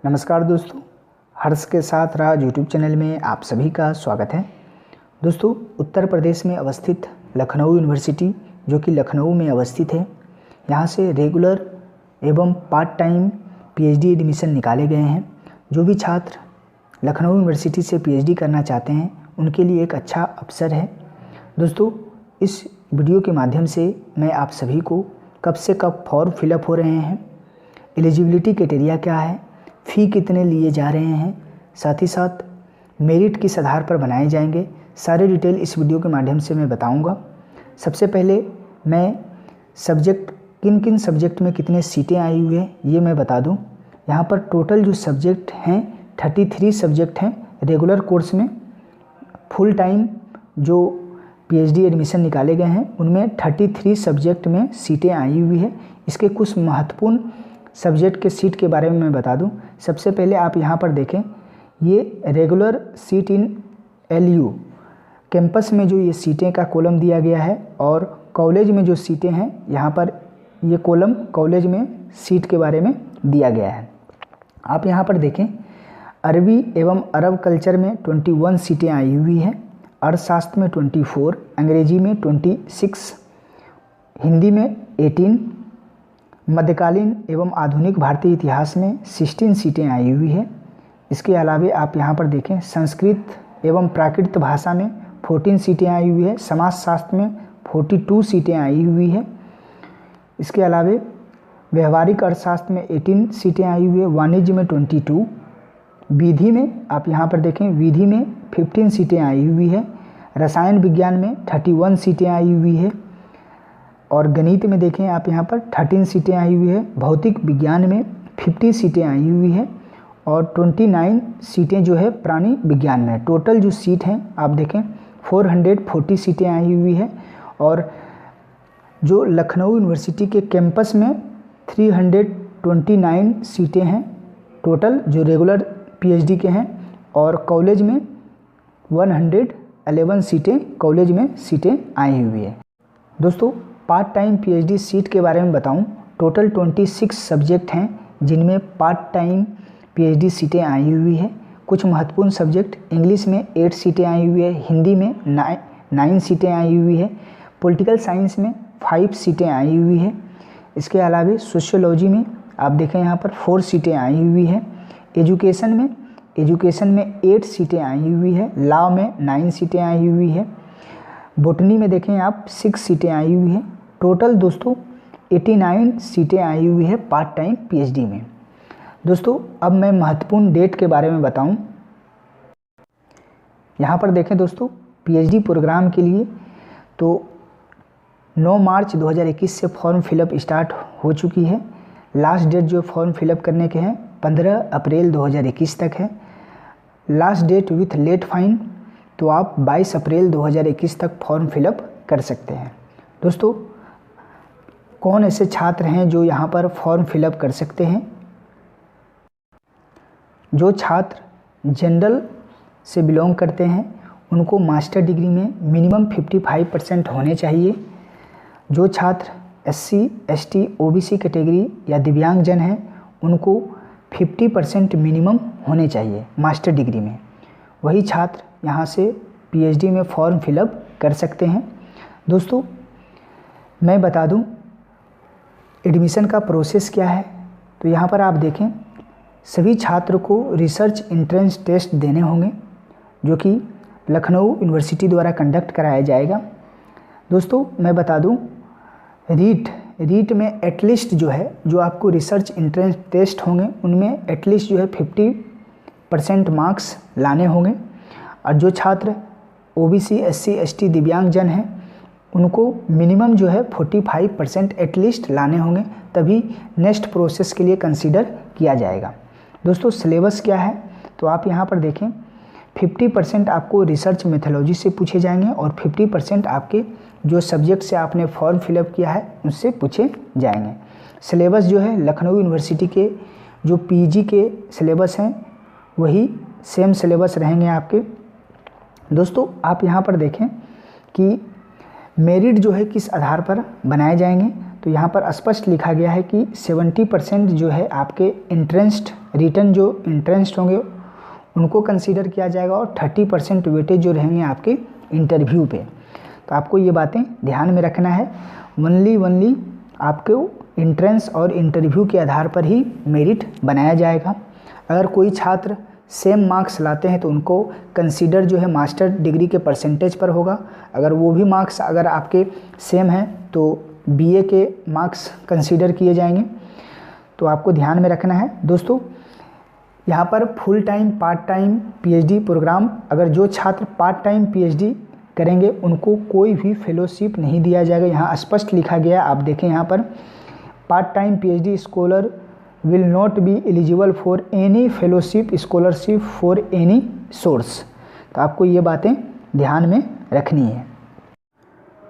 नमस्कार दोस्तों, हर्ष के साथ राज यूट्यूब चैनल में आप सभी का स्वागत है। दोस्तों, उत्तर प्रदेश में अवस्थित लखनऊ यूनिवर्सिटी जो कि लखनऊ में अवस्थित है, यहाँ से रेगुलर एवं पार्ट टाइम पीएचडी एडमिशन निकाले गए हैं। जो भी छात्र लखनऊ यूनिवर्सिटी से पीएचडी करना चाहते हैं उनके लिए एक अच्छा अवसर है। दोस्तों, इस वीडियो के माध्यम से मैं आप सभी को कब से कब फॉर्म फिलअप हो रहे हैं, एलिजिबिलिटी क्राइटेरिया क्या है, फ़ी कितने लिए जा रहे हैं, साथ ही साथ मेरिट किस आधार पर बनाए जाएंगे, सारे डिटेल इस वीडियो के माध्यम से मैं बताऊंगा। सबसे पहले मैं सब्जेक्ट किन किन सब्जेक्ट में कितने सीटें आई हुई है ये मैं बता दूं। यहाँ पर टोटल जो सब्जेक्ट हैं 33 सब्जेक्ट हैं रेगुलर कोर्स में। फुल टाइम जो पीएचडी एडमिशन निकाले गए हैं उनमें 33 सब्जेक्ट में सीटें आई हुई है। इसके कुछ महत्वपूर्ण सब्जेक्ट के सीट के बारे में मैं बता दूं। सबसे पहले आप यहाँ पर देखें, ये रेगुलर सीट इन एलयू कैंपस में जो ये सीटें का कॉलम दिया गया है और कॉलेज में जो सीटें हैं यहाँ पर ये कॉलम कॉलेज में सीट के बारे में दिया गया है। आप यहाँ पर देखें, अरबी एवं अरब कल्चर में 21 सीटें आई हुई हैं, अर्थशास्त्र में 24, अंग्रेजी में 26, हिंदी में 18, मध्यकालीन एवं आधुनिक भारतीय इतिहास में 16 सीटें आई हुई है। इसके अलावा आप यहाँ पर देखें, संस्कृत एवं प्राकृत भाषा में 14 सीटें आई हुई है, समाजशास्त्र में 42 सीटें आई हुई है। इसके अलावा व्यवहारिक अर्थशास्त्र में 18 सीटें आई हुई है, वाणिज्य में 22, विधि में आप यहाँ पर देखें, विधि में 15 सीटें आई हुई है, रसायन विज्ञान में 31 सीटें आई हुई है और गणित में देखें आप यहाँ पर 13 सीटें आई हुई है, भौतिक विज्ञान में 50 सीटें आई हुई है और 29 सीटें जो है प्राणी विज्ञान में। टोटल जो सीट हैं आप देखें 440 सीटें आई हुई है और जो लखनऊ यूनिवर्सिटी के कैंपस में 329 सीटें हैं टोटल जो रेगुलर पीएचडी के हैं और कॉलेज में 111 सीटें कॉलेज में सीटें आई हुई है। दोस्तों, पार्ट टाइम पीएचडी सीट के बारे में बताऊं, टोटल 26 सब्जेक्ट हैं जिनमें पार्ट टाइम पीएचडी सीटें आई हुई है। कुछ महत्वपूर्ण सब्जेक्ट, इंग्लिश में 8 सीटें आई हुई है, हिंदी में 9 सीटें आई हुई है, पॉलिटिकल साइंस में 5 सीटें आई हुई है। इसके अलावा सोशियोलॉजी में आप देखें यहाँ पर 4 सीटें आई हुई है, एजुकेशन में 8 सीटें आई हुई है, लॉ में 9 सीटें आई हुई है, बॉटनी में देखें आप 6 सीटें आई हुई है। टोटल दोस्तों 89 सीटें आई हुई है पार्ट टाइम पीएचडी में। दोस्तों, अब मैं महत्वपूर्ण डेट के बारे में बताऊं। यहाँ पर देखें दोस्तों, पीएचडी प्रोग्राम के लिए तो 9 मार्च 2021 से फॉर्म फिलअप स्टार्ट हो चुकी है। लास्ट डेट जो फॉर्म फिलअप करने के हैं 15 अप्रैल 2021 तक है। Last date with late fine तो आप 22 अप्रैल 2021 तक फॉर्म फिलअप कर सकते हैं। दोस्तों, कौन ऐसे छात्र हैं जो यहाँ पर फॉर्म फिलअप कर सकते हैं? जो छात्र जनरल से बिलोंग करते हैं उनको मास्टर डिग्री में मिनिमम 55% होने चाहिए। जो छात्र SC, ST, OBC कैटेगरी या दिव्यांगजन हैं उनको 50% मिनिमम होने चाहिए मास्टर डिग्री में। वही छात्र यहाँ से पीएचडी में फॉर्म फिलअप कर सकते हैं। दोस्तों, मैं बता दूं एडमिशन का प्रोसेस क्या है। तो यहाँ पर आप देखें, सभी छात्र को रिसर्च एंट्रेंस टेस्ट देने होंगे जो कि लखनऊ यूनिवर्सिटी द्वारा कंडक्ट कराया जाएगा। दोस्तों, मैं बता दूं रीट में एटलीस्ट जो है जो आपको रिसर्च एंट्रेंस टेस्ट होंगे उनमें एटलीस्ट जो है 50% मार्क्स लाने होंगे और जो छात्र OBC, SC, ST दिव्यांगजन हैं उनको मिनिमम जो है 45% एटलीस्ट लाने होंगे, तभी नेक्स्ट प्रोसेस के लिए कंसीडर किया जाएगा। दोस्तों, सिलेबस क्या है तो आप यहाँ पर देखें, 50% आपको रिसर्च मेथोलॉजी से पूछे जाएंगे और 50% आपके जो सब्जेक्ट से आपने फॉर्म फिलअप किया है उससे पूछे जाएंगे। सिलेबस जो है लखनऊ यूनिवर्सिटी के जो पीजी के सिलेबस हैं वही सेम सिलेबस रहेंगे आपके। दोस्तों, आप यहाँ पर देखें कि मेरिट जो है किस आधार पर बनाए जाएंगे, तो यहाँ पर स्पष्ट लिखा गया है कि 70% जो है आपके एंट्रेंस रिटर्न जो इंट्रेंस होंगे उनको कंसीडर किया जाएगा और 30% वेटेज जो रहेंगे आपके इंटरव्यू पे। तो आपको ये बातें ध्यान में रखना है। ओनली आपको इंट्रेंस और इंटरव्यू के आधार पर ही मेरिट बनाया जाएगा। अगर कोई छात्र सेम मार्क्स लाते हैं तो उनको कंसीडर जो है मास्टर डिग्री के परसेंटेज पर होगा। अगर वो भी मार्क्स अगर आपके सेम हैं तो बीए के मार्क्स कंसीडर किए जाएंगे। तो आपको ध्यान में रखना है दोस्तों। यहाँ पर full time part time PhD program, अगर जो छात्र पार्ट टाइम पीएचडी करेंगे उनको कोई भी फेलोशिप नहीं दिया जाएगा। यहाँ स्पष्ट लिखा गया है, आप देखें यहाँ पर, part time PhD scholar will not be eligible for any fellowship scholarship for any source. तो आपको ये बातें ध्यान में रखनी है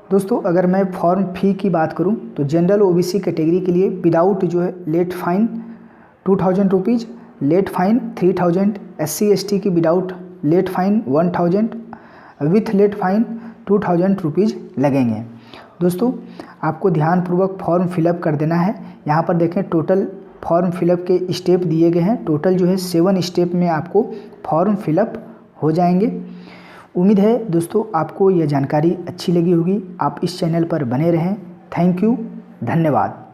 दोस्तों। अगर मैं फॉर्म फी की बात करूं तो जनरल ओबीसी कैटेगरी के लिए विदाउट जो है late fine 2000 rupees, late fine 3000, SC ST की without late fine 1000, with late fine 2000 rupees लगेंगे। दोस्तों आपको ध्यानपूर्वक फॉर्म फिलअप कर देना है। यहाँ पर देखें टोटल फॉर्म फिलअप के स्टेप दिए गए हैं। टोटल जो है 7 स्टेप में आपको फॉर्म फिलअप हो जाएंगे। उम्मीद है दोस्तों आपको यह जानकारी अच्छी लगी होगी। आप इस चैनल पर बने रहें। थैंक यू, धन्यवाद।